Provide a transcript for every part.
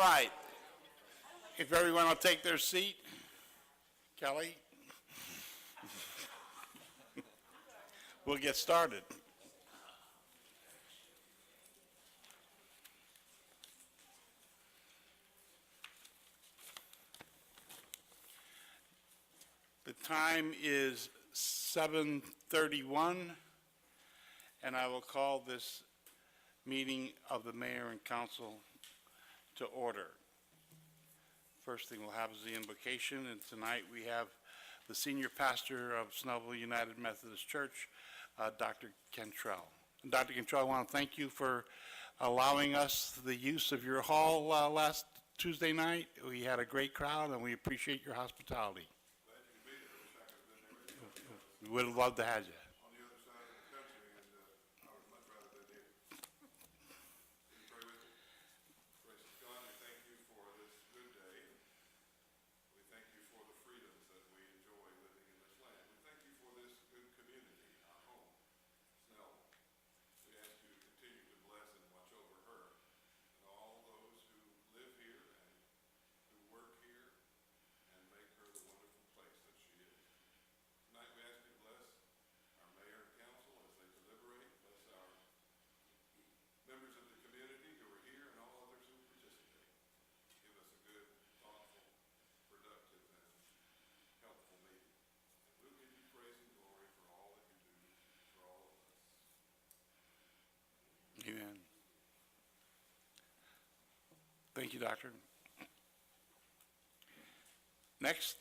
right. If everyone will take their seat. Kelly? We'll get started. The time is 7:31, and I will call this meeting of the mayor and council to order. First thing we'll have is the invocation, and tonight we have the senior pastor of Snellville United Methodist Church, Dr. Cantrell. And Dr. Cantrell, I want to thank you for allowing us the use of your hall last Tuesday night. We had a great crowd, and we appreciate your hospitality. We would have loved to have you. On the other side of the country, and I would much rather been here. Can you pray with me? Gracious God, we thank you for this good day. We thank you for the freedoms that we enjoy living in this land. We thank you for this good community, our home, Snellville. We ask you to continue to bless and watch over her and all those who live here and who work here and make her the wonderful place that she is. Tonight we ask you to bless our mayor and council as they deliberate. Bless our members of the community who are here and all others who participate. Give us a good, thoughtful, productive, and helpful meeting. And we'll give you praise and glory for all that you do for all of us. Amen. Thank you, Doctor. Next,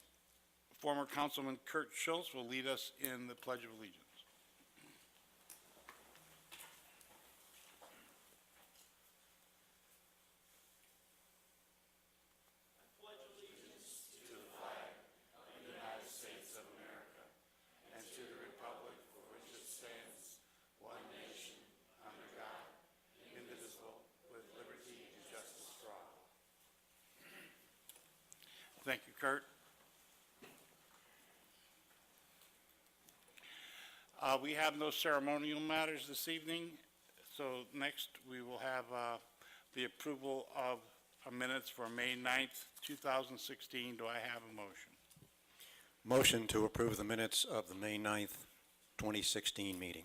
former Councilman Kurt Schultz will lead us in the Pledge of Allegiance. Thank you, Kurt. We have no ceremonial matters this evening, so next we will have the approval of minutes for May 9th, 2016. Do I have a motion? Motion to approve the minutes of the May 9th, 2016 meeting.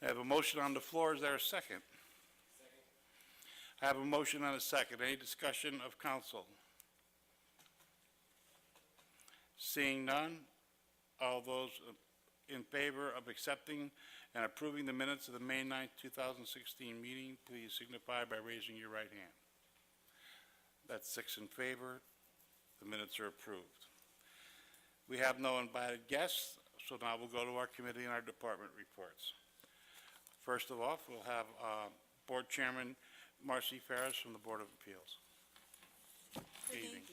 I have a motion on the floor. Is there a second? I have a motion and a second. Any discussion of council? Seeing none, all those in favor of accepting and approving the minutes of the May 9th, 2016 meeting, please signify by raising your right hand. That's 6 in favor. The minutes are approved. We have no invited guests, so now we'll go to our committee and our department reports. First of all, we'll have Board Chairman Marcy Ferris from the Board of Appeals. Good evening.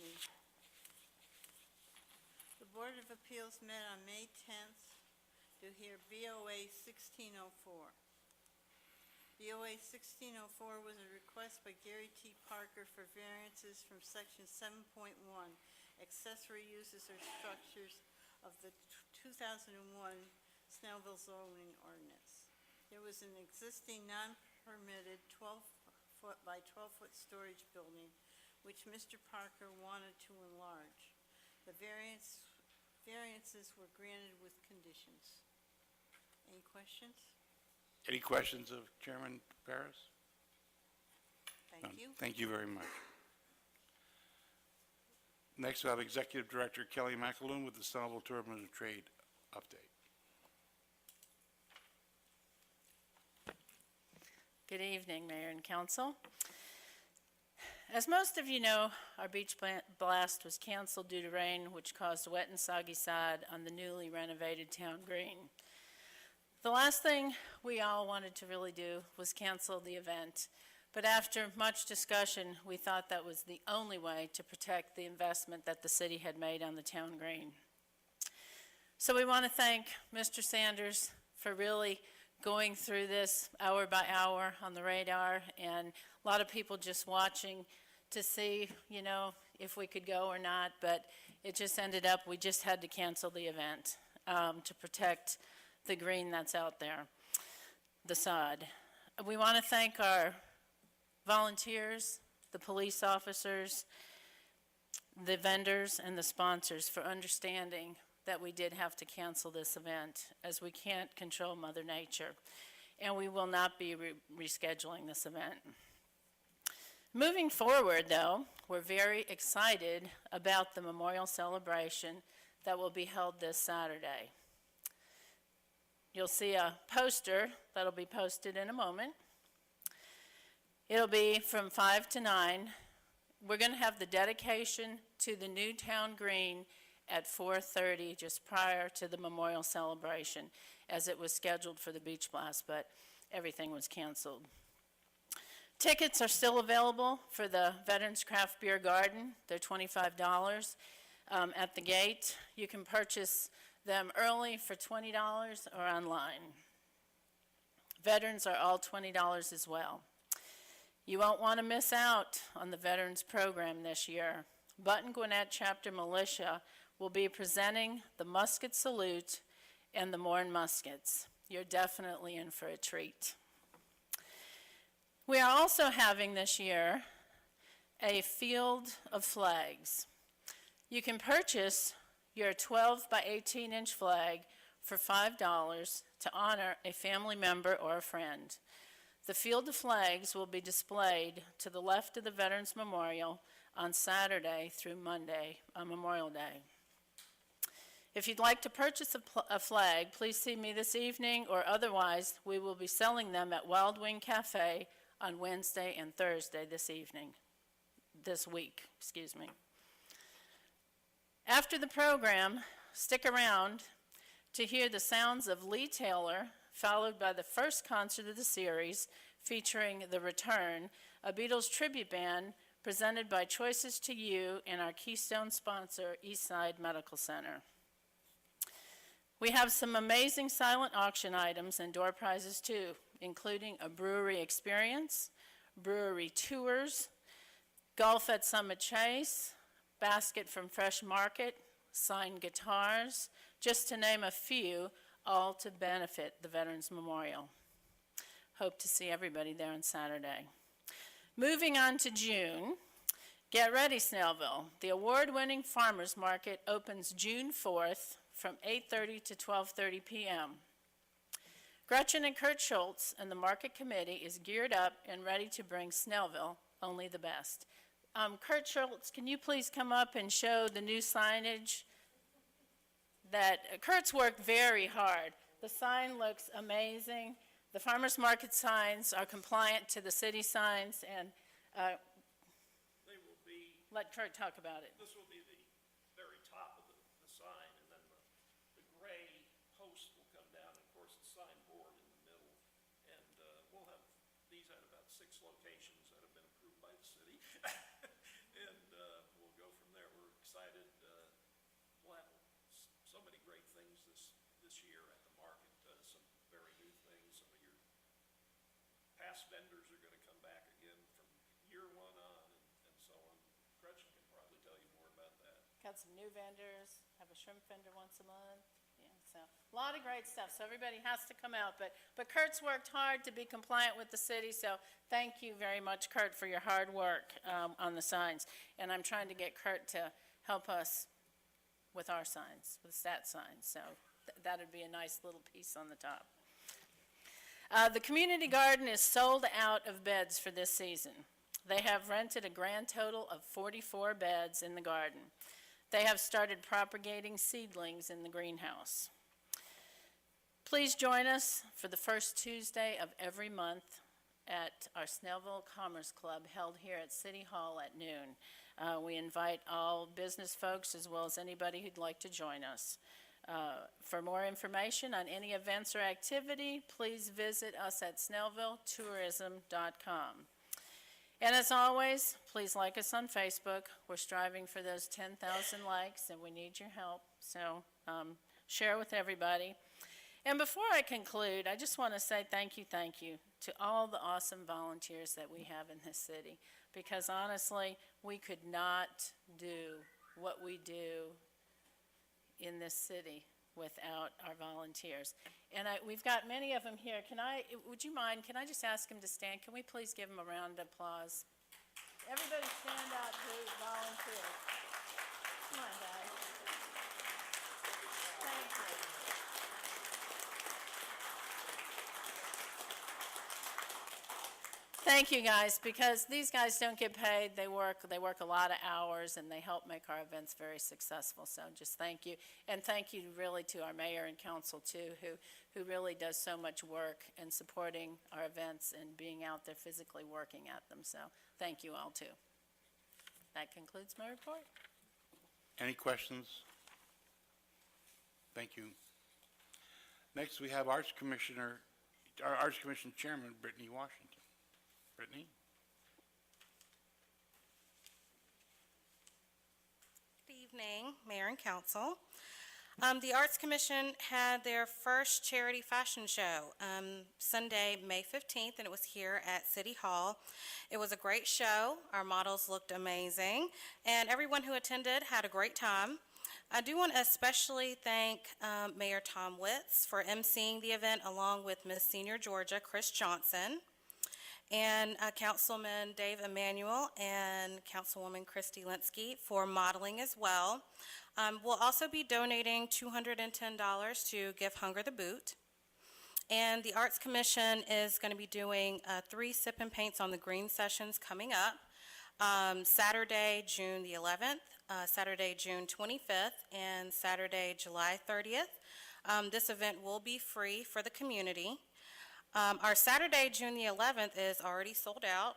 The Board of Appeals met on May 10th to hear BOA 1604. BOA 1604 was a request by Gary T. Parker for variances from Section 7.1, accessory uses or structures of the 2001 Snellville zoning ordinance. There was an existing non-permitted 12-foot by 12-foot storage building, which Mr. Parker wanted to enlarge. The variances were granted with conditions. Any questions? Any questions of Chairman Ferris? Thank you. Thank you very much. Next, we have Executive Director Kelly McAloon with the Snellville Tourism and Trade update. Good evening, Mayor and Council. As most of you know, our beach blast was canceled due to rain, which caused a wet and soggy side on the newly renovated town green. The last thing we all wanted to really do was cancel the event, but after much discussion, we thought that was the only way to protect the investment that the city had made on the town green. So we want to thank Mr. Sanders for really going through this hour by hour on the radar, and a lot of people just watching to see, you know, if we could go or not, but it just ended up we just had to cancel the event to protect the green that's out there, the sod. We want to thank our volunteers the police officers, the vendors, and the sponsors for understanding that we did have to cancel this event, as we can't control Mother Nature, and we will not be rescheduling this event. Moving forward, though, we're very excited about the memorial celebration that will be held this Saturday. You'll see a poster that'll be posted in a moment. It'll be from 5 to 9. We're going to have the dedication to the new town green at 4:30, just prior to the memorial celebration, as it was scheduled for the beach blast, but everything was canceled. Tickets are still available for the Veterans Craft Beer Garden. They're $25 at the gate. You can purchase them early for $20 or online. Veterans are all $20 as well. You won't want to miss out on the Veterans program this year. Button Gwinnett Chapter Militia will be presenting the musket salute and the morn muskets. You're definitely in for a treat. We are also having this year a field of flags. You can purchase your 12 by 18-inch flag for $5 to honor a family member or a friend. The field of flags will be displayed to the left of the Veterans Memorial on Saturday through Monday on Memorial Day. If you'd like to purchase a flag, please see me this evening, or otherwise we will be selling them at Wild Wing Cafe on Wednesday and Thursday this week. After the program, stick around to hear the sounds of Lee Taylor, followed by the first concert of the series featuring The Return, a Beatles tribute band presented by Choices to You and our Keystone sponsor, Eastside Medical Center. We have some amazing silent auction items and door prizes too, including a brewery experience, brewery tours, golf at Summit Chase, basket from Fresh Market, signed guitars, just to name a few, all to benefit the Veterans Memorial. Hope to see everybody there on Saturday. Moving on to June, get ready, Snellville. The award-winning Farmers Market opens June 4th from 8:30 to 12:30 p.m. Gretchen and Kurt Schultz and the Market Committee is geared up and ready to bring Snellville only the best. Kurt Schultz, can you please come up and show the new signage? Kurt's worked very hard. The sign looks amazing. The farmers market signs are compliant to the city signs, and They will be, let Kurt talk about it. this will be the very top of the sign, and then the gray post will come down, and of course, the signboard in the middle. And we'll have these at about 6 locations that have been approved by the city. And we'll go from there. We're excited. We'll have so many great things this year at the market, some very new things. Some of your past vendors are going to come back again from year one on, and so on. Gretchen can probably tell you more about that. Got some new vendors, have a shrimp vendor once a month. Yeah, so a lot of great stuff. So everybody has to come out. But Kurt's worked hard to be compliant with the city. So thank you very much, Kurt, for your hard work on the signs. And I'm trying to get Kurt to help us with our signs, with stat signs. So that would be a nice little piece on the top. The community garden is sold out of beds for this season. They have rented a grand total of 44 beds in the garden. They have started propagating seedlings in the greenhouse. Please join us for the first Tuesday of every month at our Snellville Commerce Club held here at City Hall at noon. We invite all business folks as well as anybody who'd like to join us. For more information on any events or activity, please visit us at snellvilletourism.com. And as always, please like us on Facebook. We're striving for those 10,000 likes, and we need your help. So share with everybody. And before I conclude, I just want to say thank you to all the awesome volunteers that we have in this city. Because honestly, we could not do what we do in this city without our volunteers. And we've got many of them here. Would you mind, can I just ask them to stand? Can we please give them a round of applause? Everybody stand up who volunteered. Come on, guys. Thank you. Thank you, guys, because these guys don't get paid. They work a lot of hours, and they help make our events very successful. So just thank you. And thank you really to our mayor and council, too, who really does so much work in supporting our events and being out there physically working at them. So thank you all, too. That concludes my report. Any questions? Thank you. Next, we have our Arts Commission Chairman, Brittany Washington. Brittany? Good evening, Mayor and Council. The Arts Commission had their first charity fashion show Sunday, May 15th, and it was here at City Hall. It was a great show. Our models looked amazing, and everyone who attended had a great time. I do want to especially thank Mayor Tom Witz for emceeing the event, along with Miss Senior Georgia, Chris Johnson, and Councilman Dave Emanuel and Councilwoman Christy Linsky for modeling as well. We'll also be donating $210 to Give Hunger the Boot. And the Arts Commission is going to be doing 3 sip and paints on the green sessions coming up. Saturday, June the 11th, Saturday, June 25th, and Saturday, July 30th. This event will be free for the community. Our Saturday, June the 11th is already sold out,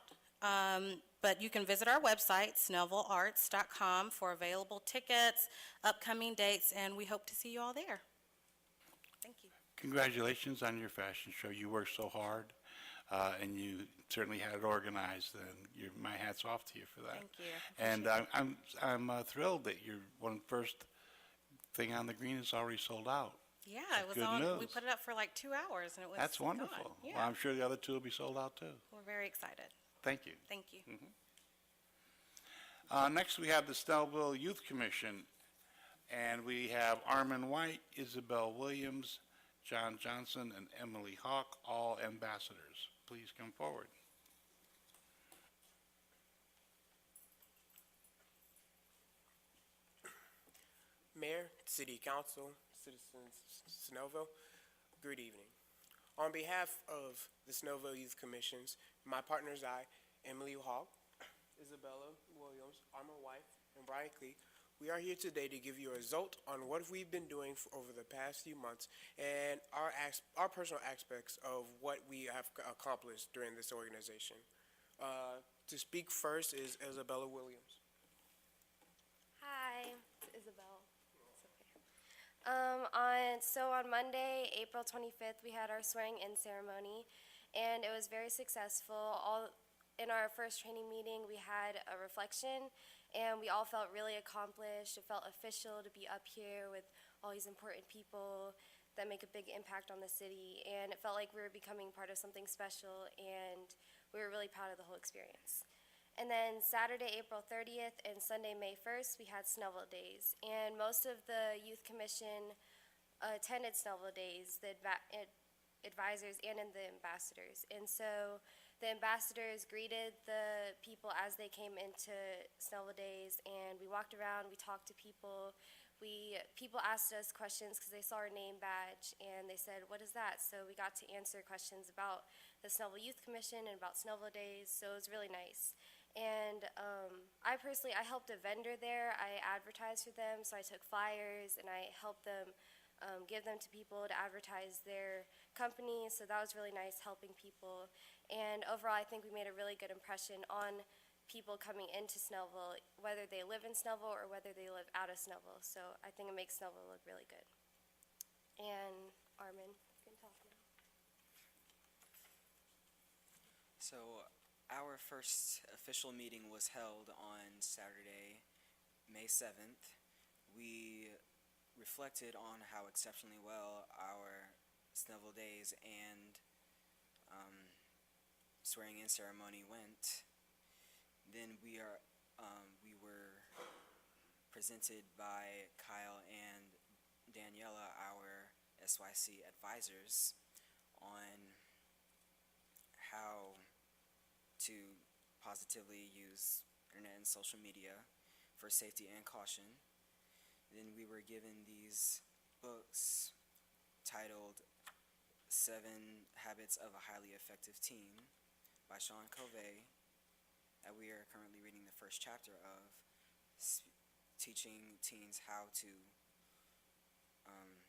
but you can visit our website, snellvillearts.com, for available tickets, upcoming dates, and we hope to see you all there. Thank you. Congratulations on your fashion show. You worked so hard, and you certainly had it organized, and my hat's off to you for that. Thank you. And I'm thrilled that your first thing on the green is already sold out. Yeah, it was Good on. news. We put it up for like 2 hours, and it was That's gone. wonderful. Yeah, Well, I'm sure the other 2 will be sold out too. we're very excited. Thank you. Thank you. Next, we have the Snellville Youth Commission, and we have Armin White, Isabel Williams, John Johnson, and Emily Hawk, all ambassadors. Please come forward. Mayor, City Council, citizens of Snellville, good evening. On behalf of the Snellville Youth Commissions, my partners I, Emily Hawk, Isabella Williams, Armor White, and Brian Cleek, we are here today to give you a result on what we've been doing over the past few months and our personal aspects of what we have accomplished during this organization. To speak first is Isabella Williams. Hi, it's Isabel. It's okay. On Monday, April 25th, we had our swearing-in ceremony, and it was very successful. In our first training meeting, we had a reflection, and we all felt really accomplished. It felt official to be up here with all these important people that make a big impact on the city, and it felt like we were becoming part of something special, and we were really proud of the whole experience. And then Saturday, April 30th, and Sunday, May 1st, we had Snellville Days. And most of the Youth Commission attended Snellville Days, the advisors and the ambassadors. And so the ambassadors greeted the people as they came into Snellville Days, and we walked around, we talked to people. People asked us questions because they saw our name badge, and they said, "What is that?" So we got to answer questions about the Snellville Youth Commission and about Snellville Days, so it was really nice. And I personally, I helped a vendor there. I advertised for them, so I took flyers and I helped them give them to people to advertise their company, so that was really nice, helping people. And overall, I think we made a really good impression on people coming into Snellville, whether they live in Snellville or whether they live out of Snellville. So I think it makes Snellville look really good. And Armin, you can talk now. So our first official meeting was held on Saturday, May 7th. We reflected on how exceptionally well our Snellville Days and swearing-in ceremony went. Then we were presented by Kyle and Daniela, our SYC advisors, on how to positively use internet and social media for safety and caution. Then we were given these books titled 7 Habits of a Highly Effective Teen by Sean Covey, that we are currently reading the first chapter of, teaching teens how to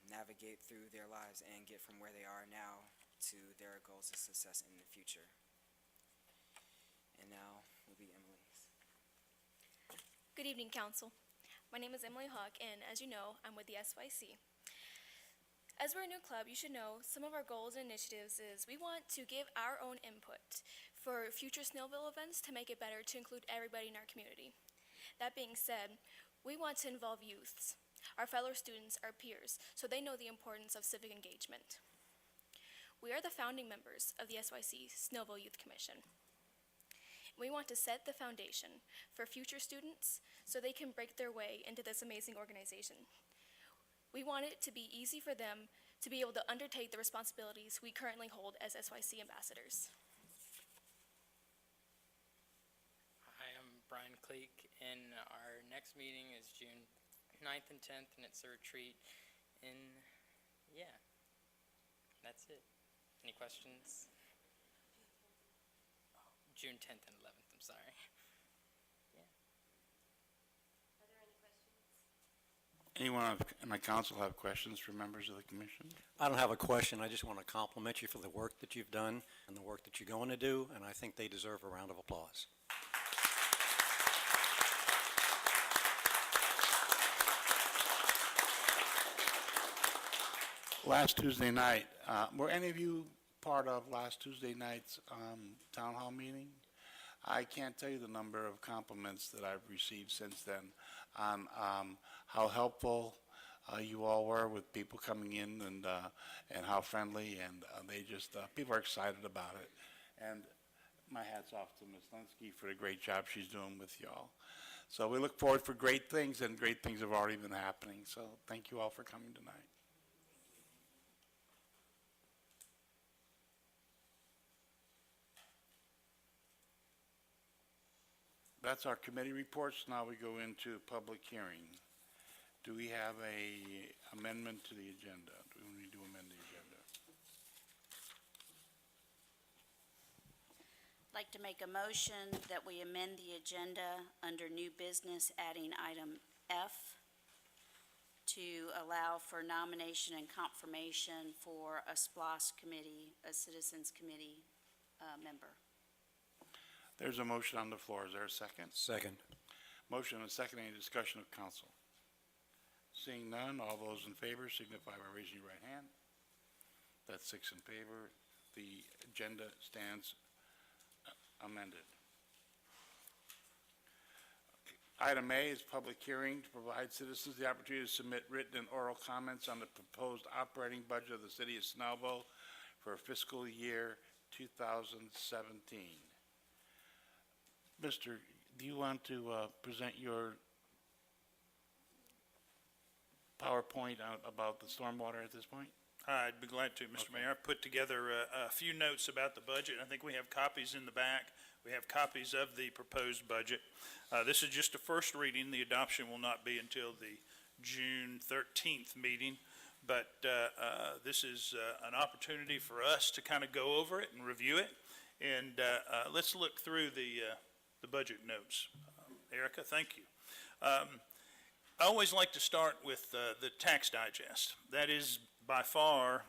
navigate through their lives and get from where they are now to their goals of success in the future. And now will be Emily's. Good evening, Council. My name is Emily Hawk, and as you know, I'm with the SYC. As we're a new club, you should know some of our goals and initiatives is we want to give our own input for future Snellville events to make it better to include everybody in our community. That being said, we want to involve youths, our fellow students, our peers, so they know the importance of civic engagement. We are the founding members of the SYC Snellville Youth Commission. We want to set the foundation for future students so they can break their way into this amazing organization. We want it to be easy for them to be able to undertake the responsibilities we currently hold as SYC ambassadors. Hi, I'm Brian Cleek, and our next meeting is June 9th and 10th, and it's a retreat in, yeah, that's it. Any questions? June 10th and 11th, I'm sorry. Are there any questions? Anyone on the council have questions for members of the commission? I don't have a question. I just want to compliment you for the work that you've done and the work that you're going to do, and I think they deserve a round of applause. Last Tuesday night, were any of you part of last Tuesday night's town hall meeting? I can't tell you the number of compliments that I've received since then on how helpful you all were with people coming in and how friendly, and they just, people are excited about it. And my hat's off to Ms. Linsky for the great job she's doing with y'all. So we look forward for great things, and great things have already been happening. So thank you all for coming tonight. That's our committee reports. Now we go into public hearing. Do we have a amendment to the agenda? Do we need to amend the agenda? I'd like to make a motion that we amend the agenda under new business, adding item F to allow for nomination and confirmation for a SPLOS committee, a citizens committee member. There's a motion on the floor. Is there a second? Second. Motion and a second. Any discussion of council? Seeing none, all those in favor signify by raising your right hand. That's 6 in favor. The agenda stands amended. Item A is public hearing to provide citizens the opportunity to submit written and oral comments on the proposed operating budget of the city of Snellville for fiscal year 2017. Mister, do you want to present your PowerPoint out about the stormwater at this point? I'd be glad to, Mr. Mayor. I've put together a few notes about the budget. I think we have copies in the back. We have copies of the proposed budget. This is just a first reading. The adoption will not be until the June 13th meeting. But this is an opportunity for us to kind of go over it and review it. And let's look through the budget notes. Erica, thank you. I always like to start with the tax digest. That is by far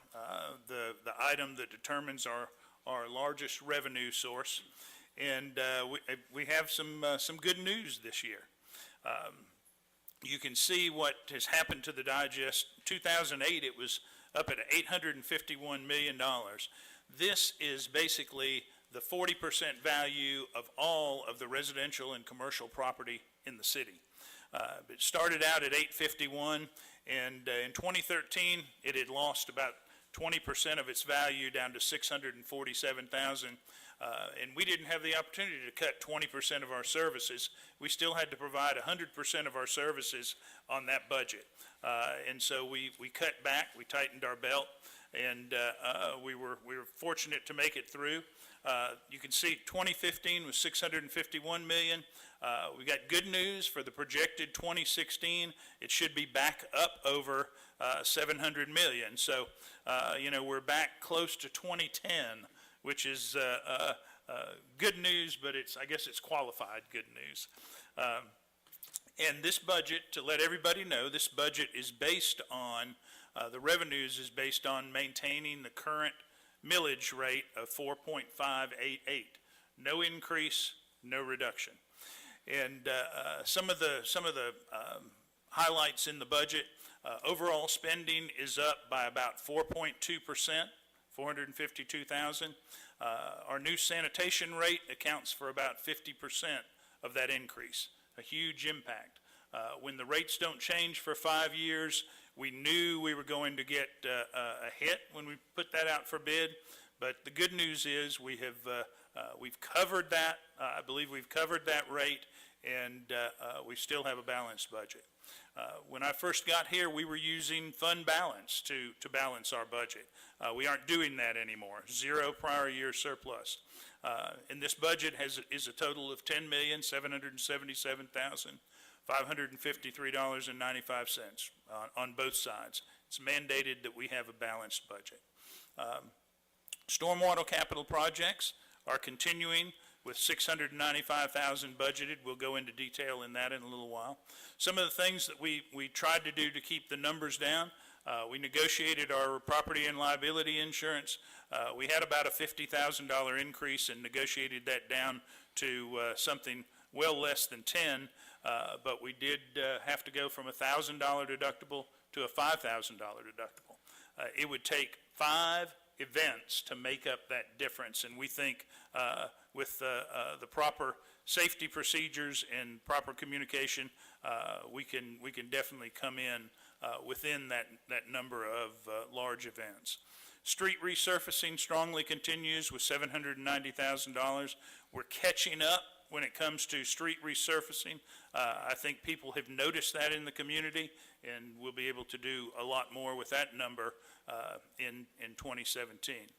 the item that determines our largest revenue source. And we have some good news this year. You can see what has happened to the digest. 2008, it was up at $851 million. This is basically the 40% value of all of the residential and commercial property in the city. It started out at 851, and in 2013, it had lost about 20% of its value down to 647,000. And we didn't have the opportunity to cut 20% of our services. We still had to provide 100% of our services on that budget. And so we cut back, we tightened our belt, and we were fortunate to make it through. You can see 2015 was $651 million. We got good news for the projected 2016. It should be back up over $700 million. So, we're back close to 2010, which is good news, but I guess it's qualified good news. And this budget, to let everybody know, this budget is based on, the revenues is based on maintaining the current millage rate of 4.588. No increase, no reduction. And some of the highlights in the budget, overall spending is up by about 4.2%, $452,000. Our new sanitation rate accounts for about 50% of that increase, a huge impact. When the rates don't change for 5 years, we knew we were going to get a hit when we put that out for bid, but the good news is we've covered that. I believe we've covered that rate, and we still have a balanced budget. When I first got here, we were using fund balance to balance our budget. We aren't doing that anymore. Zero prior year surplus. And this budget is a total of $10,777,553.95 on both sides. It's mandated that we have a balanced budget. Stormwater capital projects are continuing with $695,000 budgeted. We'll go into detail in that in a little while. Some of the things that we tried to do to keep the numbers down, we negotiated our property and liability insurance. We had about a $50,000 increase and negotiated that down to something well less than 10, but we did have to go from a $1,000 deductible to a $5,000 deductible. It would take 5 events to make up that difference, and we think with the proper safety procedures and proper communication, we can definitely come in within that number of large events. Street resurfacing strongly continues with $790,000. We're catching up when it comes to street resurfacing. I think people have noticed that in the community, and we'll be able to do a lot more with that number in 2017.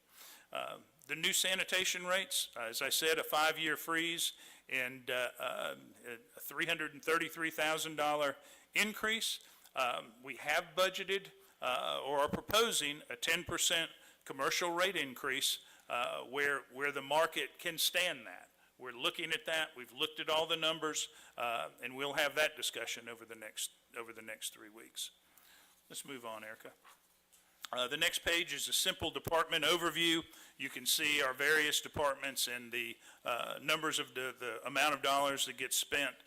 The new sanitation rates, as I said, a 5-year freeze and a $333,000 increase. We have budgeted or are proposing a 10% commercial rate increase where the market can stand that. We're looking at that. We've looked at all the numbers, and we'll have that discussion over the next 3 weeks. Let's move on, Erica. The next page is a simple department overview. You can see our various departments and the numbers of the amount of dollars that get spent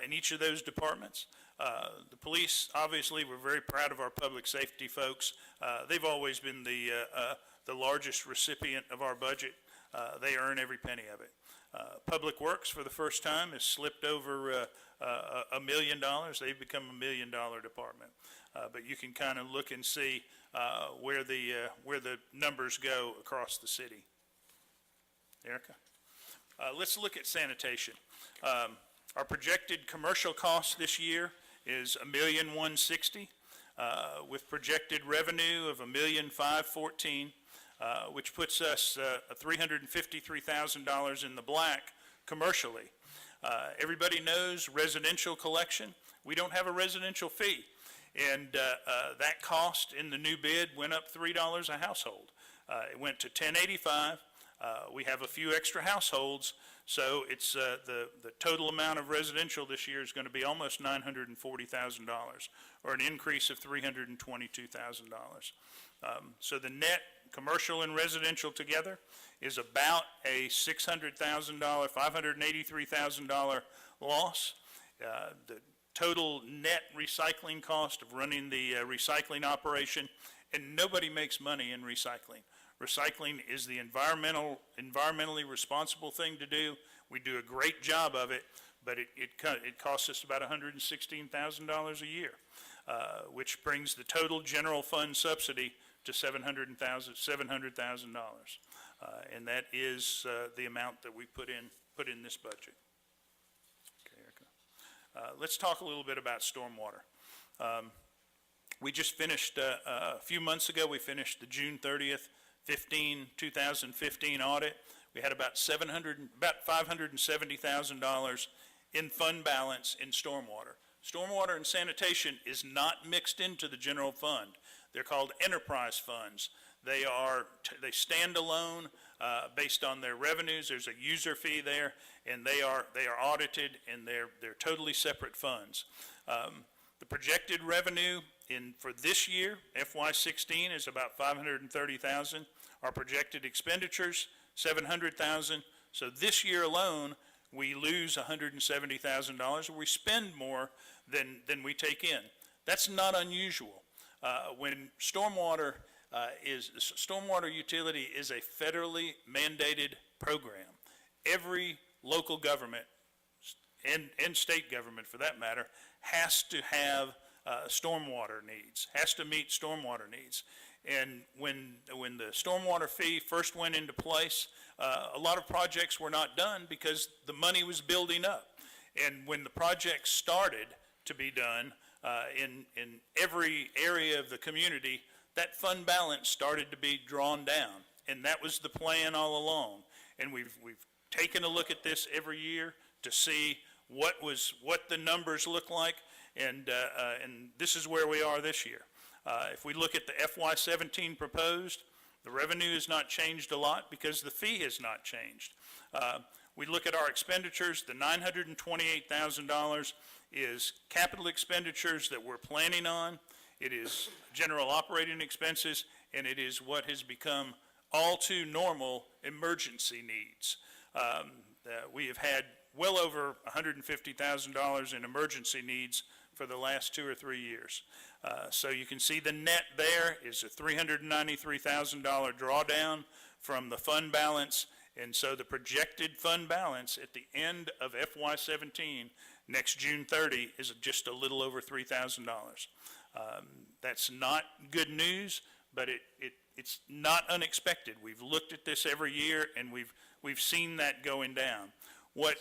in each of those departments. The police, obviously, we're very proud of our public safety folks. They've always been the largest recipient of our budget. They earn every penny of it. Public Works, for the first time, has slipped over $1 million. They've become $1 million department. But you can kind of look and see where the numbers go across the city. Erica? Let's look at sanitation. Our projected commercial cost this year is $1,160,000, with projected revenue of $1,514,000, which puts us $353,000 in the black commercially. Everybody knows residential collection. We don't have a residential fee, and that cost in the new bid went up $3 a household. It went to $10.85. We have a few extra households, so it's the total amount of residential this year is going to be almost $940,000, or an increase of $322,000. So the net commercial and residential together is about a $600,000, $583,000 loss. The total net recycling cost of running the recycling operation, and nobody makes money in recycling. Recycling is the environmentally responsible thing to do. We do a great job of it, but it costs us about $116,000 a year, which brings the total general fund subsidy to $700,000, and that is the amount that we put in this budget. Okay, Erica. Let's talk a little bit about stormwater. We just finished, a few months ago, we finished the June 30th, 2015 audit. We had about $570,000 in fund balance in stormwater. Stormwater and sanitation is not mixed into the general fund. They're called enterprise funds. They stand alone based on their revenues. There's a user fee there, and they are audited, and they're totally separate funds. The projected revenue for this year, FY16, is about $530,000. Our projected expenditures, $700,000. So this year alone, we lose $170,000, or we spend more than we take in. That's not unusual. When stormwater utility is a federally mandated program, every local government and state government for that matter has to have stormwater needs, has to meet stormwater needs. And when the stormwater fee first went into place, a lot of projects were not done because the money was building up. And when the projects started to be done in every area of the community, that fund balance started to be drawn down. And that was the plan all along. And we've taken a look at this every year to see what the numbers look like, and this is where we are this year. If we look at the FY17 proposed, the revenue has not changed a lot because the fee has not changed. We look at our expenditures, the $928,000 is capital expenditures that we're planning on. It is general operating expenses, and it is what has become all too normal emergency needs. We have had well over $150,000 in emergency needs for the last 2 or 3 years. So you can see the net there is a $393,000 drawdown from the fund balance, and so the projected fund balance at the end of FY17, next June 30, is just a little over $3,000. That's not good news, but it's not unexpected. We've looked at this every year, and we've seen that going down. What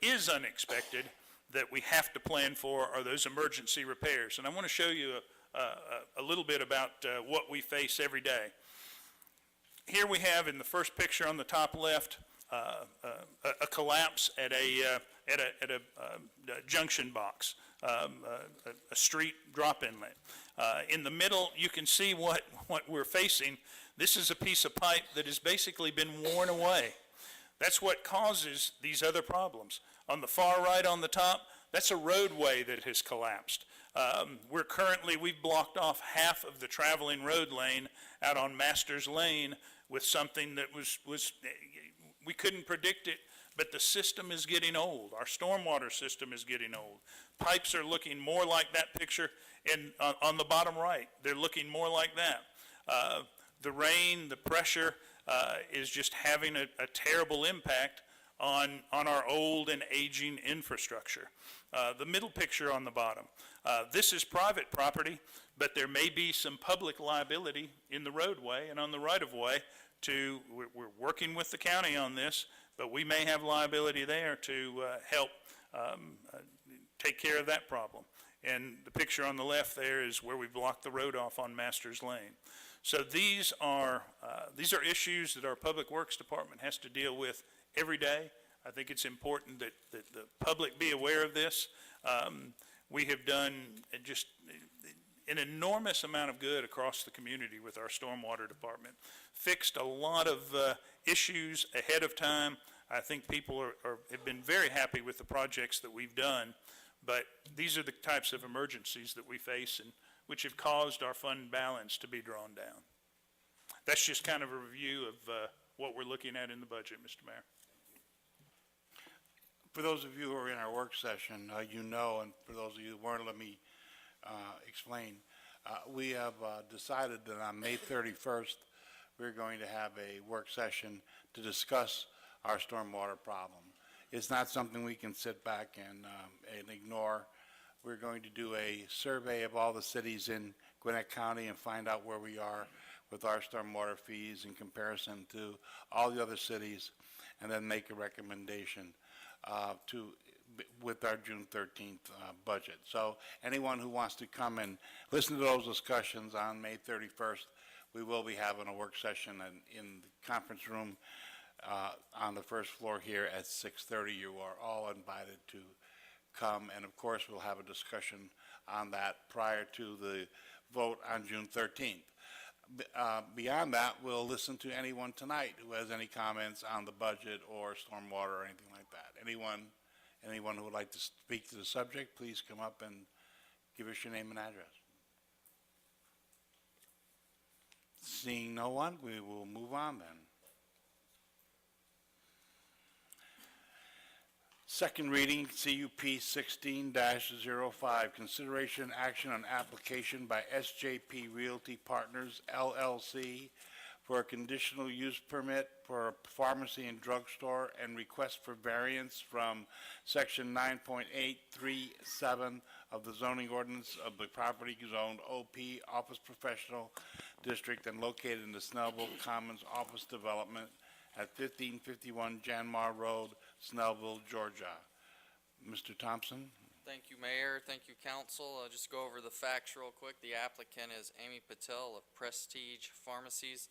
is unexpected that we have to plan for are those emergency repairs. And I want to show you a little bit about what we face every day. Here we have in the first picture on the top left a collapse at a junction box, a street drop inlet. In the middle, you can see what we're facing. This is a piece of pipe that has basically been worn away. That's what causes these other problems. On the far right on the top, that's a roadway that has collapsed. We've blocked off half of the traveling road lane out on Masters Lane with something that we couldn't predict it, but the system is getting old. Our stormwater system is getting old. Pipes are looking more like that picture, and on the bottom right, they're looking more like that. The rain, the pressure is just having a terrible impact on our old and aging infrastructure. The middle picture on the bottom, this is private property, but there may be some public liability in the roadway and on the right-of-way. We're working with the county on this, but we may have liability there to help take care of that problem. And the picture on the left there is where we blocked the road off on Masters Lane. So these are issues that our Public Works Department has to deal with every day. I think it's important that the public be aware of this. We have done just an enormous amount of good across the community with our stormwater department. Fixed a lot of issues ahead of time. I think people have been very happy with the projects that we've done, but these are the types of emergencies that we face and which have caused our fund balance to be drawn down. That's just kind of a review of what we're looking at in the budget, Mr. Mayor. For those of you who are in our work session, you know, and for those of you who weren't, let me explain. We have decided that on May 31st, we're going to have a work session to discuss our stormwater problem. It's not something we can sit back and ignore. We're going to do a survey of all the cities in Gwinnett County and find out where we are with our stormwater fees in comparison to all the other cities, and then make a recommendation to with our June 13th budget. So anyone who wants to come and listen to those discussions on May 31st, we will be having a work session in the conference room on the first floor here at 6:30. You are all invited to come, and of course, we'll have a discussion on that prior to the vote on June 13th. Beyond that, we'll listen to anyone tonight who has any comments on the budget or stormwater or anything like that. Anyone who would like to speak to the subject, please come up and give us your name and address. Seeing no one, we will move on then. Second reading, CUP 16-05, consideration action on application by SJP Realty Partners LLC for a conditional use permit for a pharmacy and drugstore and request for variance from section 9.837 of the zoning ordinance of the property zoned OP Office Professional District and located in the Snellville Commons Office Development at 1551 Janmar Road, Snellville, Georgia. Mr. Thompson? Thank you, Mayor. Thank you, Council. I'll just go over the facts real quick. The applicant is Amy Patel of Prestige Pharmacies.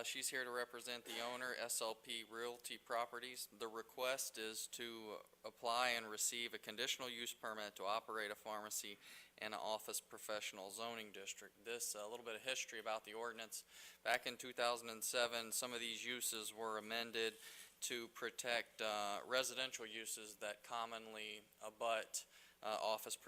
She's here to represent the owner, SLP Realty Properties. The request is to apply and receive a conditional use permit to operate a pharmacy and an office professional zoning district. This, a little bit of history about the ordinance. Back in 2007, some of these uses were amended to protect residential uses that commonly abut office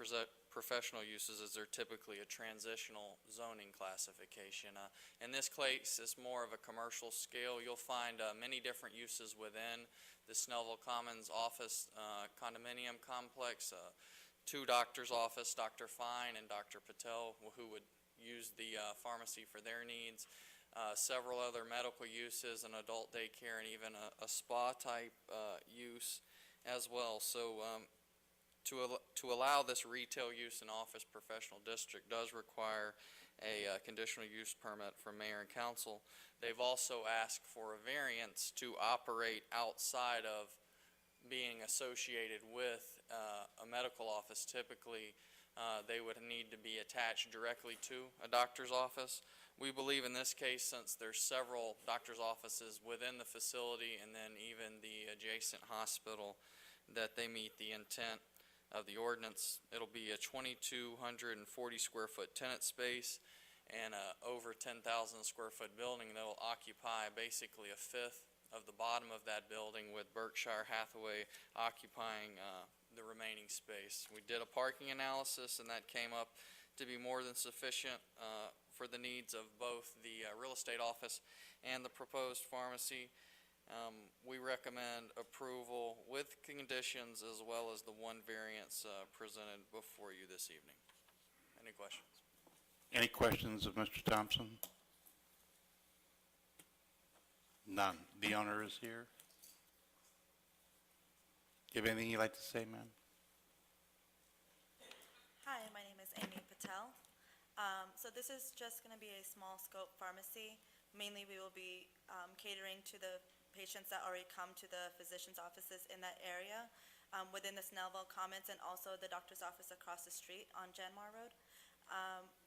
professional uses, as they're typically a transitional zoning classification. In this case, it's more of a commercial scale. You'll find many different uses within the Snellville Commons office condominium complex. Two doctors' office, Dr. Fine and Dr. Patel, who would use the pharmacy for their needs. Several other medical uses, an adult daycare, and even a spa-type use as well. So to allow this retail use in office professional district does require a conditional use permit from mayor and council. They've also asked for a variance to operate outside of being associated with a medical office. Typically, they would need to be attached directly to a doctor's office. We believe in this case, since there's several doctor's offices within the facility and then even the adjacent hospital, that they meet the intent of the ordinance. It'll be a 2,240 square foot tenant space and a over 10,000 square foot building that will occupy basically a fifth of the bottom of that building, with Berkshire Hathaway occupying the remaining space. We did a parking analysis, and that came up to be more than sufficient for the needs of both the real estate office and the proposed pharmacy. We recommend approval with conditions, as well as the one variance presented before you this evening. Any questions? Any questions of Mr. Thompson? None. The owner is here. Do you have anything you'd like to say, ma'am? Hi, my name is Amy Patel. So this is just going to be a small scope pharmacy. Mainly we will be catering to the patients that already come to the physician's offices in that area within the Snellville Commons, and also the doctor's office across the street on Janmar Road.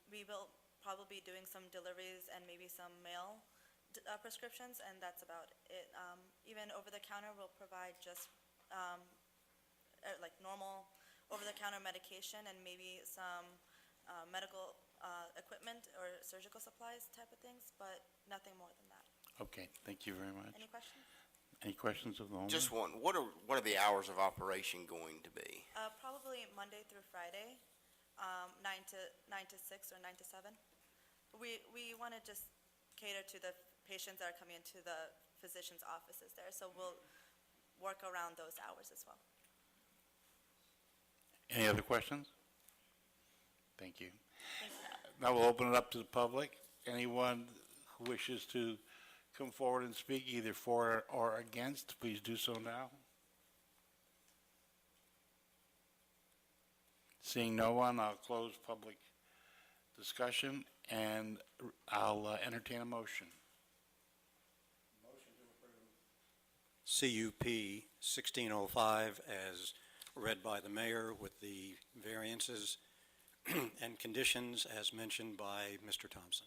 We will probably be doing some deliveries and maybe some mail prescriptions, and that's about it. Even over-the-counter, we'll provide just like normal over-the-counter medication and maybe some medical equipment or surgical supplies type of things, but nothing more than that. Okay, thank you very much. Any questions? Any questions of the owner? Just one. What are the hours of operation going to be? Probably Monday through Friday, 9 to 6 or 9 to 7. We want to just cater to the patients that are coming into the physician's offices there, so we'll work around those hours as well. Any other questions? Thank you. Now we'll open it up to the public. Anyone who wishes to come forward and speak either for or against, please do so now. Seeing no one, I'll close public discussion, and I'll entertain a motion. CUP 1605 as read by the mayor with the variances and conditions as mentioned by Mr. Thompson.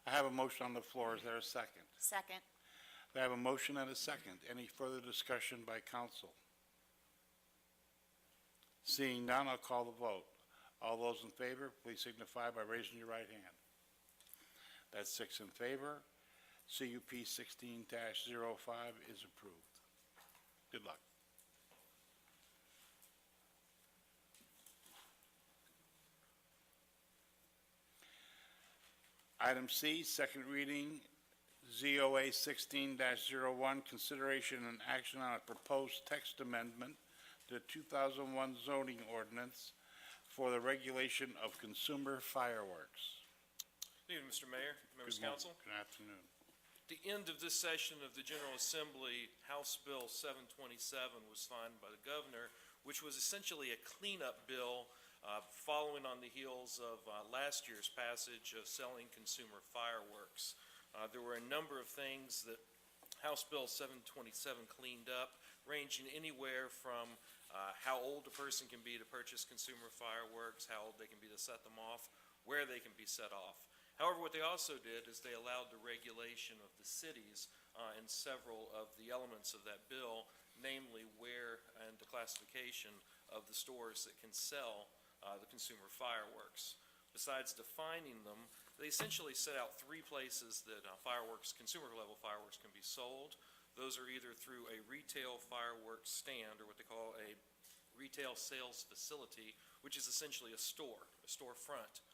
I have a motion on the floor. Is there a second? Second. I have a motion and a second. Any further discussion by council? Seeing none, I'll call the vote. All those in favor, please signify by raising your right hand. That's 6 in favor. CUP 16-05 is approved. Good luck. Item C, second reading, ZOA 16-01, consideration and action on a proposed text amendment to the 2001 zoning ordinance for the regulation of consumer fireworks. Good evening, Mr. Mayor, members of council. Good afternoon. At the end of this session of the General Assembly, House Bill 727 was signed by the governor, which was essentially a cleanup bill following on the heels of last year's passage of selling consumer fireworks. There were a number of things that House Bill 727 cleaned up, ranging anywhere from how old a person can be to purchase consumer fireworks, how old they can be to set them off, where they can be set off. However, what they also did is they allowed the regulation of the cities in several of the elements of that bill, namely where and the classification of the stores that can sell the consumer fireworks. Besides defining them, they essentially set out 3 places that consumer level fireworks can be sold. Those are either through a retail fireworks stand or what they call a retail sales facility, which is essentially a storefront.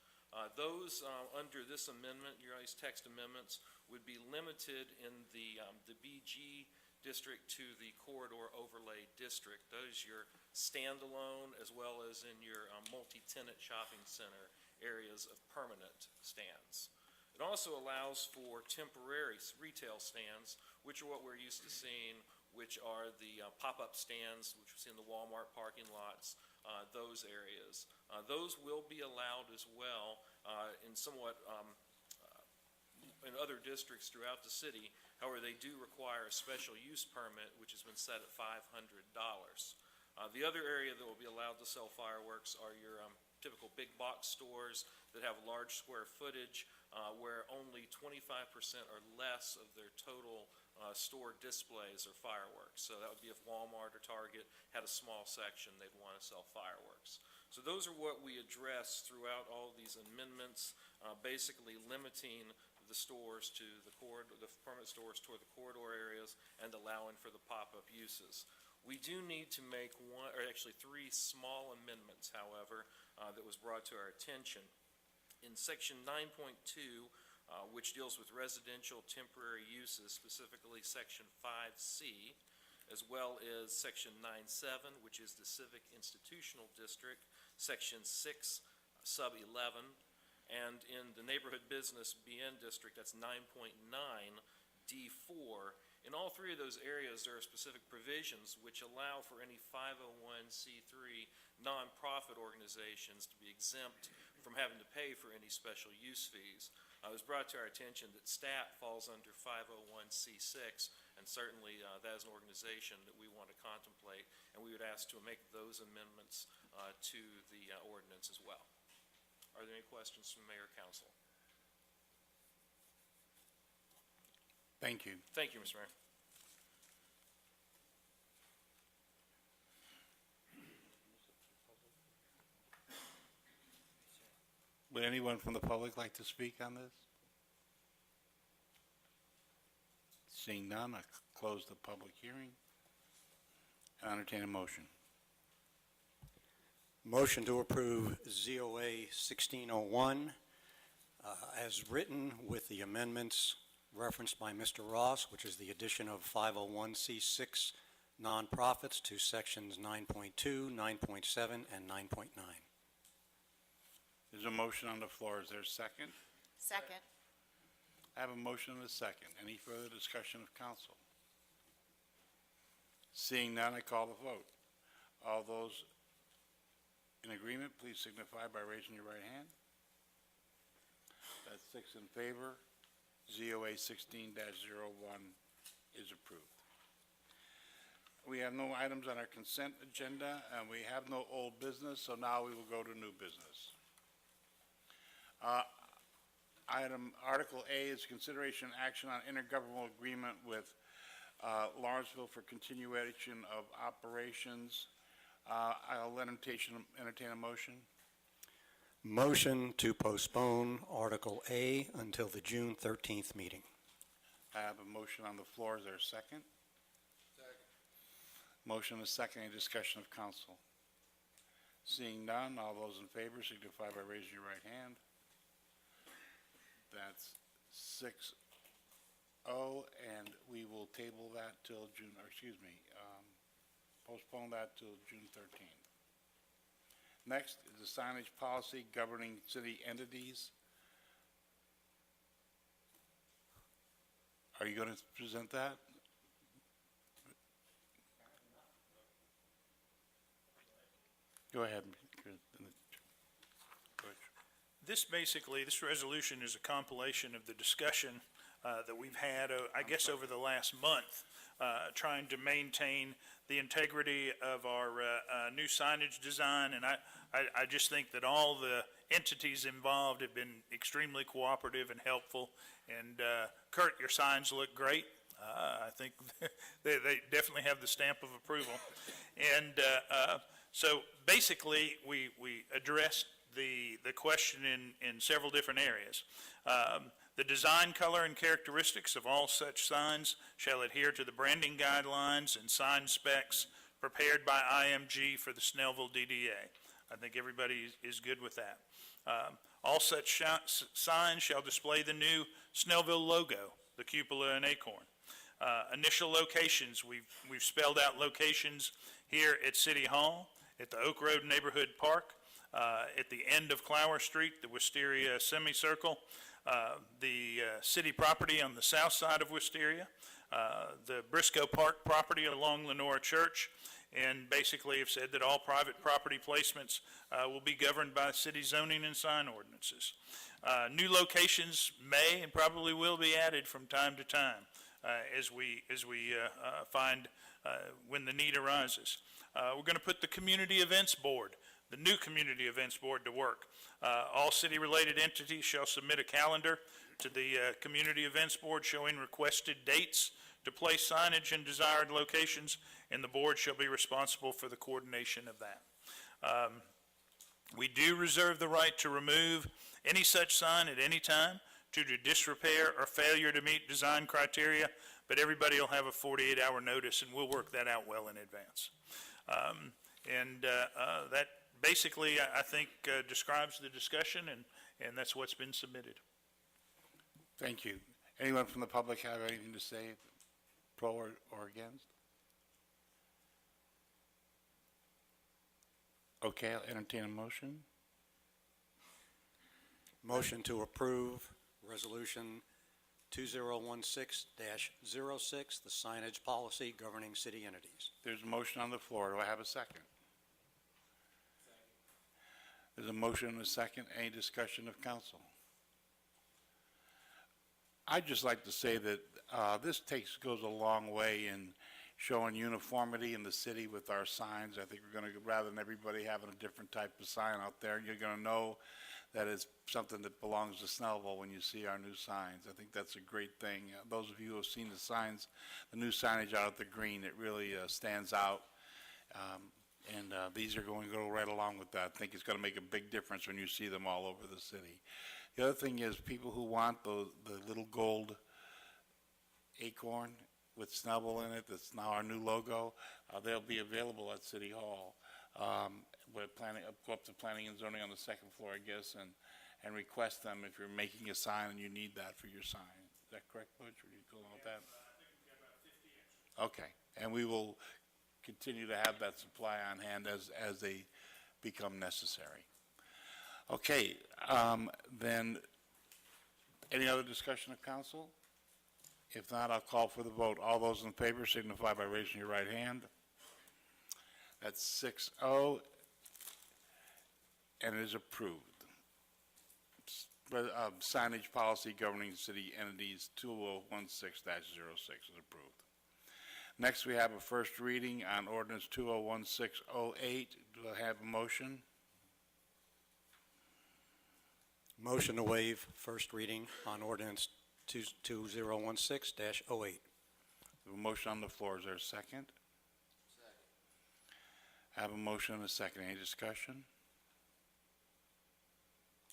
Those under this amendment, your guys' text amendments, would be limited in the BG district to the corridor overlay district. Those are your standalone as well as in your multi-tenant shopping center areas of permanent stands. It also allows for temporary retail stands, which are what we're used to seeing, which are the pop-up stands, which we see in the Walmart parking lots, those areas. Those will be allowed as well in somewhat in other districts throughout the city. However, they do require a special use permit, which has been set at $500. The other area that will be allowed to sell fireworks are your typical big box stores that have large square footage, where only 25% or less of their total store displays are fireworks. So that would be if Walmart or Target had a small section, they'd want to sell fireworks. So those are what we address throughout all these amendments, basically limiting the stores to the permanent stores toward the corridor areas and allowing for the pop-up uses. We do need to make 3 small amendments, however, that was brought to our attention. In section 9.2, which deals with residential temporary uses, specifically section 5C, as well as section 9.7, which is the civic institutional district, section 6, sub 11, and in the neighborhood business BN district, that's 9.9 D4. In all 3 of those areas, there are specific provisions which allow for any 501c3 nonprofit organizations to be exempt from having to pay for any special use fees. It was brought to our attention that STAT falls under 501c6, and certainly that is an organization that we want to contemplate, and we would ask to make those amendments to the ordinance as well. Are there any questions from Mayor or Council? Thank you. Thank you, Mr. Mayor. Would anyone from the public like to speak on this? Seeing none, I close the public hearing. I entertain a motion. Motion to approve ZOA 1601 as written with the amendments referenced by Mr. Ross, which is the addition of 501c6 nonprofits to sections 9.2, 9.7, and 9.9. There's a motion on the floor. Is there a second? Second. I have a motion and a second. Any further discussion of council? Seeing none, I call the vote. All those in agreement, please signify by raising your right hand. That's 6 in favor. ZOA 16-01 is approved. We have no items on our consent agenda, and we have no old business, so now we will go to new business. Article A is consideration and action on intergovernmental agreement with Lawrenceville for continuation of operations. I'll entertain a motion. Motion to postpone Article A until the June 13th meeting. I have a motion on the floor. Is there a second? Motion and a second. Any discussion of council? Seeing none, all those in favor signify by raising your right hand. That's 6-0, and we will table that till June, or excuse me, postpone that till June 13th. Next is the signage policy governing city entities. Are you going to present that? Go ahead. This resolution is a compilation of the discussion that we've had, I guess, over the last month, trying to maintain the integrity of our new signage design. And I just think that all the entities involved have been extremely cooperative and helpful. And Kurt, your signs look great. I think they definitely have the stamp of approval. And so basically, we addressed the question in several different areas. The design, color, and characteristics of all such signs shall adhere to the branding guidelines and sign specs prepared by IMG for the Snellville DDA. I think everybody is good with that. All such signs shall display the new Snellville logo, the cupola and acorn. Initial locations, we've spelled out locations here at City Hall, at the Oak Road Neighborhood Park, at the end of Clower Street, the Wisteria Semicircle, the city property on the south side of Wisteria, the Briscoe Park property along Lenora Church, and basically have said that all private property placements will be governed by city zoning and sign ordinances. New locations may and probably will be added from time to time as we find when the need arises. We're going to put the Community Events Board, the new Community Events Board, to work. All city-related entities shall submit a calendar to the Community Events Board showing requested dates to place signage in desired locations, and the board shall be responsible for the coordination of that. We do reserve the right to remove any such sign at any time due to disrepair or failure to meet design criteria, but everybody will have a 48-hour notice, and we'll work that out well in advance. That basically, I think, describes the discussion, and that's what's been submitted. Thank you. Anyone from the public have anything to say, pro or against? Okay, I'll entertain a motion. Motion to approve Resolution 2016-06, the signage policy governing city entities. There's a motion on the floor. Do I have a second? There's a motion and a second. Any discussion of council? I'd just like to say that this goes a long way in showing uniformity in the city with our signs. I think we're going to, rather than everybody having a different type of sign out there, you're going to know that it's something that belongs to Snellville when you see our new signs. I think that's a great thing. Those of you who have seen the signs, the new signage out at the green, it really stands out. These are going to go right along with that. I think it's going to make a big difference when you see them all over the city. The other thing is people who want the little gold acorn with Snellville in it, that's now our new logo, they'll be available at City Hall. We're planning, go up to planning and zoning on the second floor, I guess, and request them if you're making a sign and you need that for your sign. Is that correct, Butch? Or you go along with that? I think we've got about 50 extra. Okay, and we will continue to have that supply on hand as they become necessary. Okay, then, any other discussion of council? If not, I'll call for the vote. All those in favor signify by raising your right hand. That's 6-0, and it is approved. Signage policy governing city entities 2016-06 is approved. Next, we have a first reading on ordinance 201608. Do I have a motion? Motion to waive first reading on ordinance 2016-08. We have a motion on the floor. Is there a second? I have a motion and a second. Any discussion?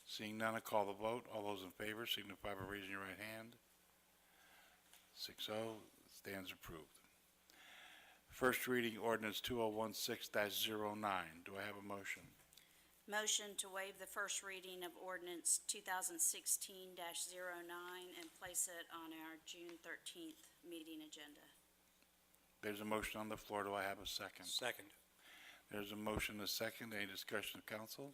Seeing none, I call the vote. All those in favor signify by raising your right hand. 6-0, stands approved. First reading ordinance 2016-09. Do I have a motion? Motion to waive the first reading of ordinance 2016-09 and place it on our June 13th meeting agenda. There's a motion on the floor. Do I have a second? Second. There's a motion and a second. Any discussion of council?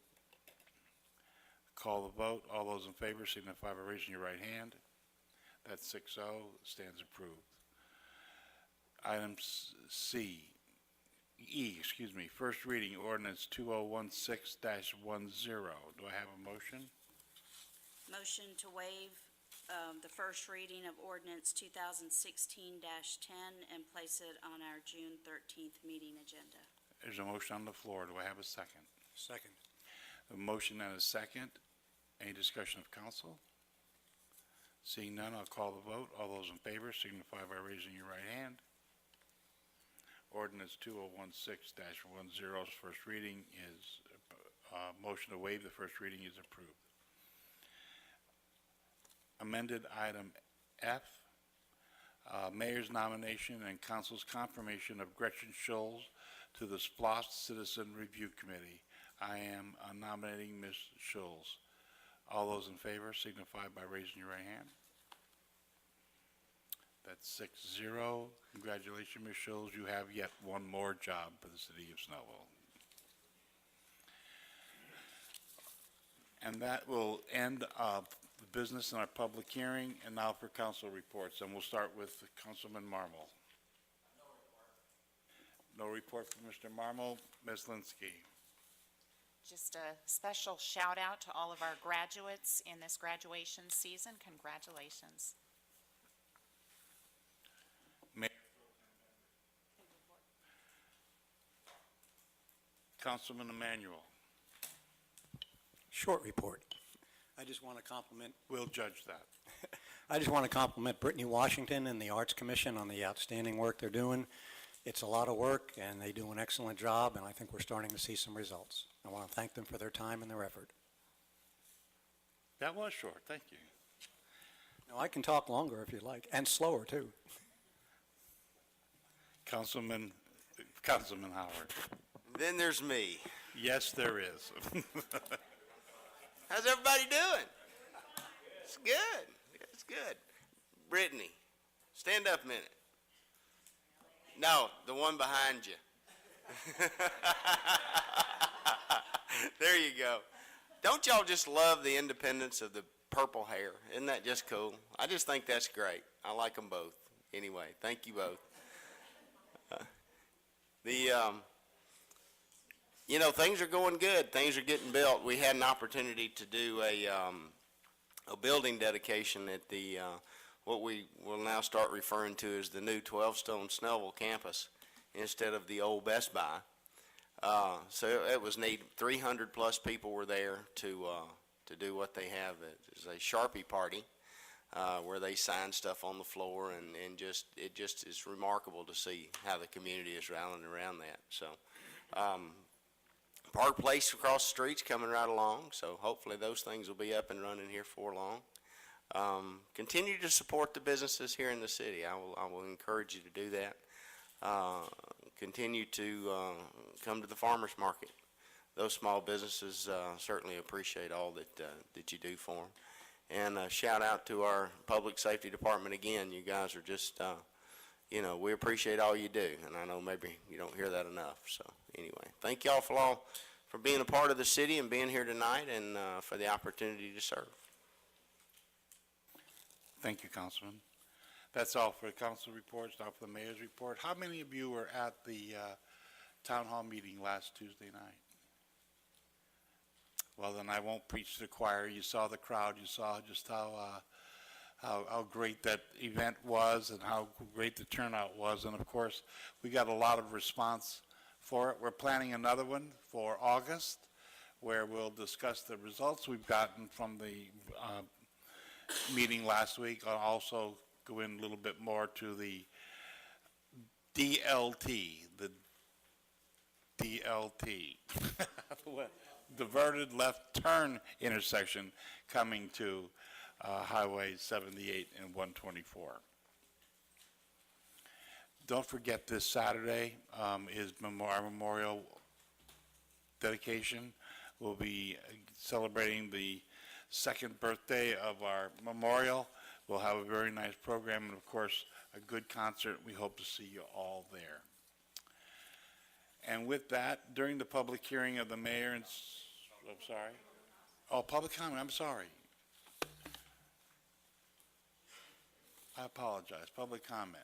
Call the vote. All those in favor signify by raising your right hand. That's 6-0, stands approved. Item first reading ordinance 2016-10. Do I have a motion? Motion to waive the first reading of ordinance 2016-10 and place it on our June 13th meeting agenda. There's a motion on the floor. Do I have a second? Second. A motion and a second. Any discussion of council? Seeing none, I'll call the vote. All those in favor signify by raising your right hand. Ordinance 2016-10's first reading is, motion to waive the first reading is approved. Amended item F, mayor's nomination and council's confirmation of Gretchen Scholes to the SPLOST Citizen Review Committee. I am nominating Ms. Scholes. All those in favor signify by raising your right hand. That's 6-0. Congratulations, Ms. Scholes. You have yet one more job for the city of Snellville. And that will end the business in our public hearing. And now for council reports. And we'll start with Councilman Marmol. No report from Mr. Marmol. Ms. Linsky. Just a special shout out to all of our graduates in this graduation season. Congratulations. Mayor. Councilman Emanuel. Short report. I just want to compliment, We'll judge that. I just want to compliment Brittany Washington and the Arts Commission on the outstanding work they're doing. It's a lot of work, and they do an excellent job, and I think we're starting to see some results. I want to thank them for their time and their effort. That was short. Thank you. Now, I can talk longer if you like, and slower, too. Councilman Howard. Then there's me. Yes, there is. How's everybody doing? It's good. It's good. Brittany, stand up a minute. No, the one behind you. There you go. Don't y'all just love the independence of the purple hair? Isn't that just cool? I just think that's great. I like them both. Anyway, thank you both. Things are going good. Things are getting built. We had an opportunity to do a building dedication at the what we will now start referring to as the new 12-stone Snellville campus instead of the old Best Buy. So it was neat. 300 plus people were there to do what they have. It's a Sharpie party where they sign stuff on the floor, and it just is remarkable to see how the community is rallying around that. So Park Place across the street's coming right along, so hopefully those things will be up and running here for long. Continue to support the businesses here in the city. I will encourage you to do that. Continue to come to the farmers market. Those small businesses certainly appreciate all that you do for them. And shout out to our public safety department again. You guys are just, we appreciate all you do. And I know maybe you don't hear that enough. So anyway, thank y'all for being a part of the city and being here tonight, and for the opportunity to serve. Thank you, Councilman. That's all for the council reports, now for the mayor's report. How many of you were at the town hall meeting last Tuesday night? Well, then I won't preach to the choir. You saw the crowd. You saw just how how great that event was and how great the turnout was. And of course, we got a lot of response for it. We're planning another one for August, where we'll discuss the results we've gotten from the meeting last week. I'll also go in a little bit more to the DLT, diverted left turn intersection coming to Highway 78 and 124. Don't forget this Saturday is our memorial dedication. We'll be celebrating the second birthday of our memorial. We'll have a very nice program and, of course, a good concert. We hope to see you all there. And with that, during the public hearing of the mayor and, I'm sorry. Oh, public comment, I'm sorry. I apologize, public comment.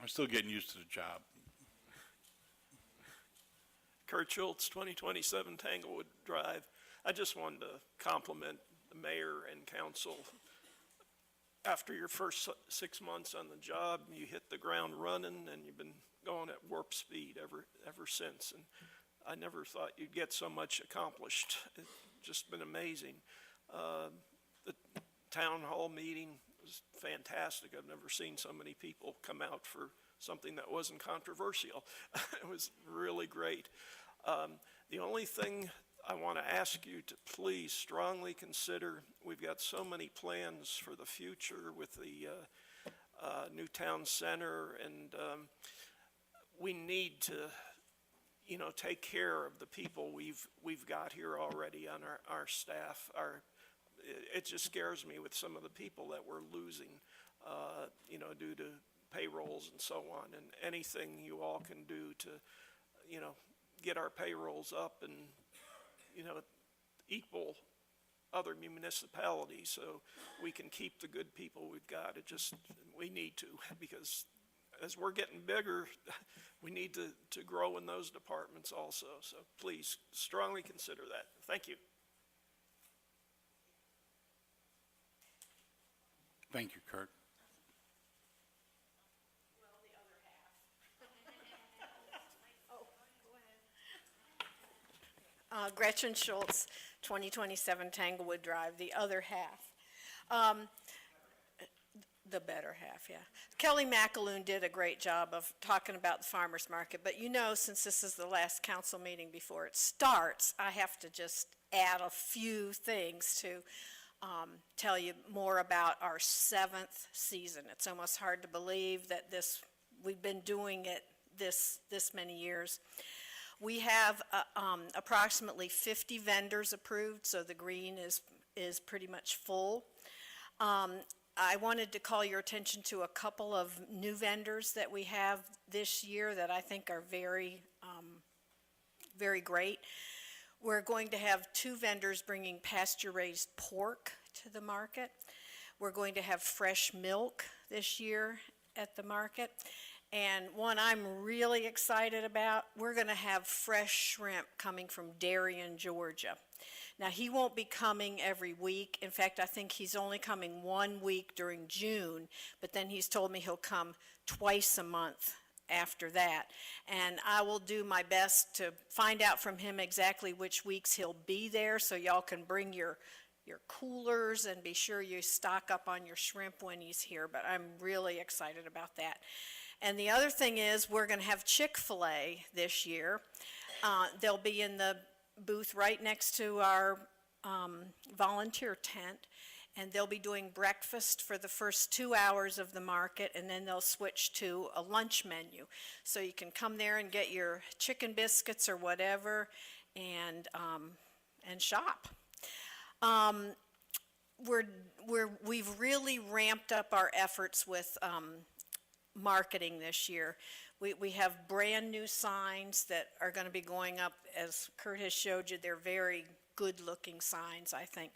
I'm still getting used to the job. Kurt Schultz, 2027 Tanglewood Drive. I just wanted to compliment the mayor and council. After your first 6 months on the job, you hit the ground running, and you've been going at warp speed ever since. And I never thought you'd get so much accomplished. It's just been amazing. The town hall meeting was fantastic. I've never seen so many people come out for something that wasn't controversial. It was really great. The only thing I want to ask you to please strongly consider, we've got so many plans for the future with the new town center, and we need to, take care of the people we've got here already on our staff. It just scares me with some of the people that we're losing, due to payrolls and so on, and anything you all can do to, get our payrolls up and, equal other municipalities so we can keep the good people we've got. We need to, because as we're getting bigger, we need to grow in those departments also. So please strongly consider that. Thank you. Thank you, Kurt. Gretchen Schultz, 2027 Tanglewood Drive, the other half. The better half, yeah. Kelly McAloon did a great job of talking about the farmer's market, but since this is the last council meeting before it starts, I have to just add a few things to tell you more about our 7th season. It's almost hard to believe that we've been doing it this many years. We have approximately 50 vendors approved, so the green is pretty much full. I wanted to call your attention to a couple of new vendors that we have this year that I think are very, very great. We're going to have 2 vendors bringing pasture-raised pork to the market. We're going to have fresh milk this year at the market. And one I'm really excited about, we're going to have fresh shrimp coming from Darien, Georgia. Now, he won't be coming every week. In fact, I think he's only coming 1 week during June, but then he's told me he'll come twice a month after that. And I will do my best to find out from him exactly which weeks he'll be there, so y'all can bring your coolers and be sure you stock up on your shrimp when he's here. But I'm really excited about that. And the other thing is we're going to have Chick-fil-A this year. They'll be in the booth right next to our volunteer tent, and they'll be doing breakfast for the first 2 hours of the market, and then they'll switch to a lunch menu. So you can come there and get your chicken biscuits or whatever and shop. We've really ramped up our efforts with marketing this year. We have brand new signs that are going to be going up. As Kurt has showed you, they're very good looking signs, I think.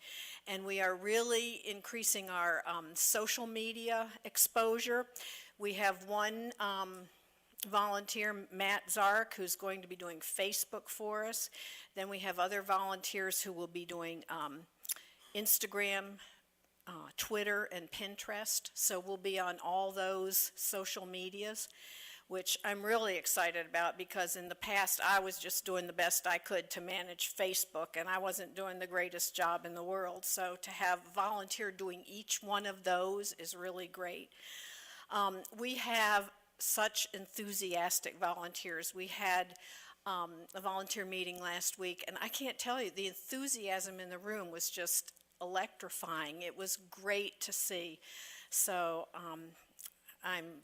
And we are really increasing our social media exposure. We have one volunteer, Matt Zark, who's going to be doing Facebook for us. Then we have other volunteers who will be doing Instagram, Twitter, and Pinterest. So we'll be on all those social medias, which I'm really excited about, because in the past I was just doing the best I could to manage Facebook, and I wasn't doing the greatest job in the world. So to have volunteer doing each one of those is really great. We have such enthusiastic volunteers. We had a volunteer meeting last week, and I can't tell you, the enthusiasm in the room was just electrifying. It was great to see. So I'm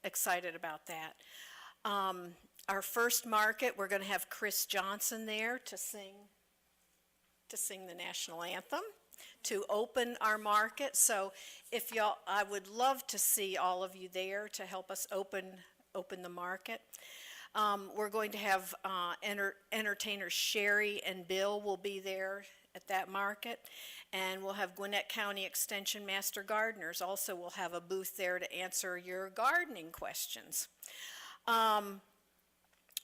excited about that. Our first market, we're going to have Chris Johnson there to sing the national anthem, to open our market. So if y'all, I would love to see all of you there to help us open the market. We're going to have entertainers Sherry and Bill will be there at that market, and we'll have Gwinnett County Extension Master Gardeners also will have a booth there to answer your gardening questions.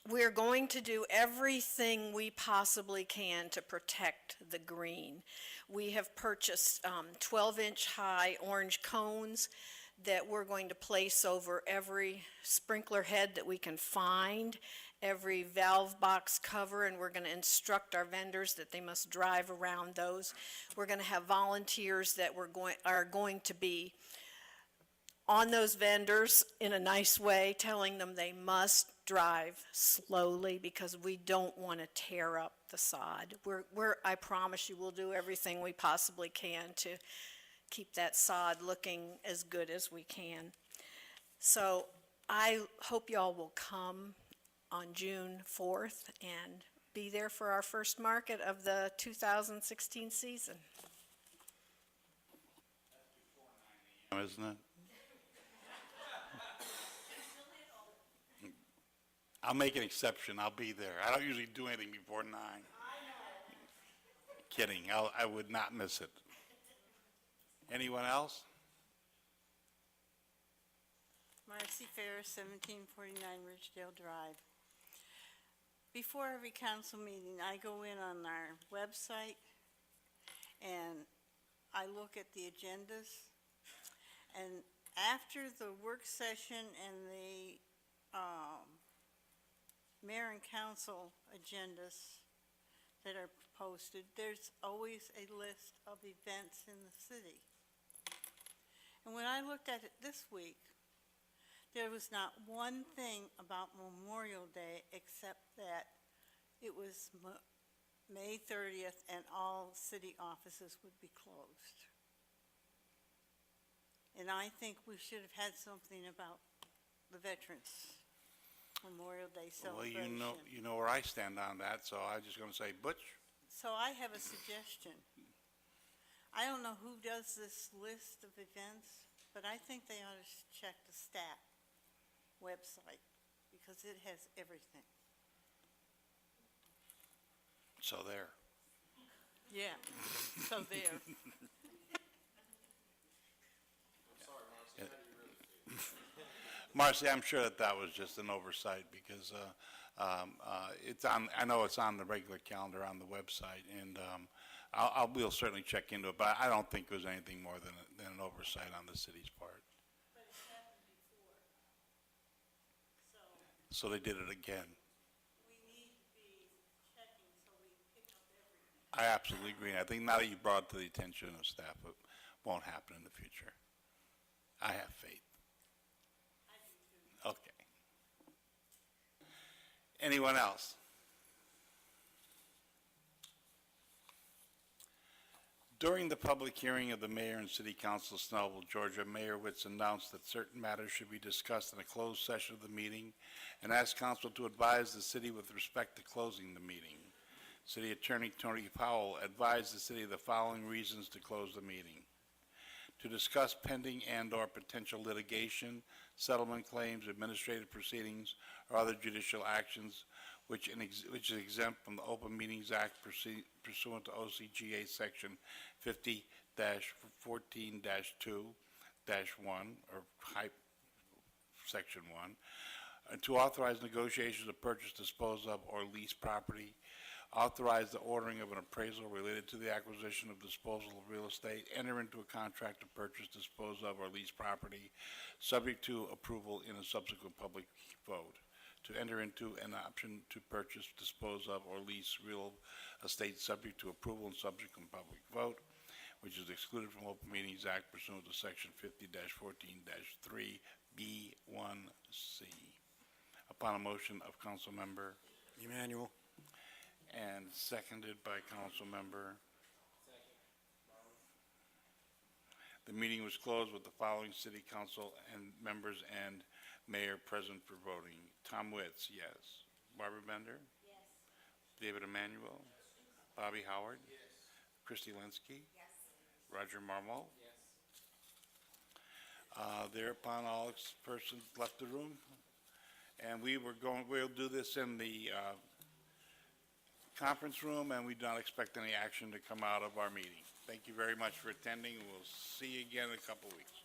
We're going to do everything we possibly can to protect the green. We have purchased 12-inch high orange cones that we're going to place over every sprinkler head that we can find, every valve box cover, and we're going to instruct our vendors that they must drive around those. We're going to have volunteers that are going to be on those vendors in a nice way, telling them they must drive slowly because we don't want to tear up the sod. I promise you, we'll do everything we possibly can to keep that sod looking as good as we can. So I hope y'all will come on June 4th and be there for our first market of the 2016 season. Isn't it? I'll make an exception. I'll be there. I don't usually do anything before 9. Kidding. I would not miss it. Anyone else? Marcy Ferris, 1749 Ridgedale Drive. Before every council meeting, I go in on our website and I look at the agendas. And after the work session and the mayor and council agendas that are posted, there's always a list of events in the city. And when I looked at it this week, there was not one thing about Memorial Day except that it was May 30th and all city offices would be closed. And I think we should have had something about the Veterans Memorial Day celebration. Well, you know where I stand on that, so I'm just going to say, Butch. So I have a suggestion. I don't know who does this list of events, but I think they ought to check the STAT website because it has everything. So there. Yeah, so there. Marcy, I'm sure that was just an oversight because it's on. I know it's on the regular calendar on the website, and we'll certainly check into it. But I don't think it was anything more than an oversight on the city's part. But it's happened before. So they did it again. We need to be checking so we pick up everything. I absolutely agree. I think now that you brought it to the attention of staff, it won't happen in the future. I have faith. Okay. Anyone else? During the public hearing of the mayor and city council of Snellville, Georgia, Mayor Witz announced that certain matters should be discussed in a closed session of the meeting and asked council to advise the city with respect to closing the meeting. City Attorney Tony Powell advised the city of the following reasons to close the meeting: to discuss pending and/or potential litigation, settlement claims, administrative proceedings, or other judicial actions which is exempt from the Open Meetings Act pursuant to OCGA Section 50-14-2-1, or Section 1, to authorize negotiations to purchase, dispose of, or lease property, authorize the ordering of an appraisal related to the acquisition of disposal of real estate, enter into a contract to purchase, dispose of, or lease property, subject to approval in a subsequent public vote, to enter into an option to purchase, dispose of, or lease real estate subject to approval and subsequent public vote, which is excluded from Open Meetings Act pursuant to Section 50-14-3B1C. Upon a motion of Councilmember Emmanuel. and seconded by Councilmember. The meeting was closed with the following city council and members and mayor present for voting. Tom Witz, yes. Barbara Bender? Yes. David Emmanuel? Bobby Howard? Yes. Christy Linsky? Yes. Roger Marmol? Yes. Thereupon, all persons left the room, and we'll do this in the conference room, and we don't expect any action to come out of our meeting. Thank you very much for attending. We'll see you again in a couple weeks.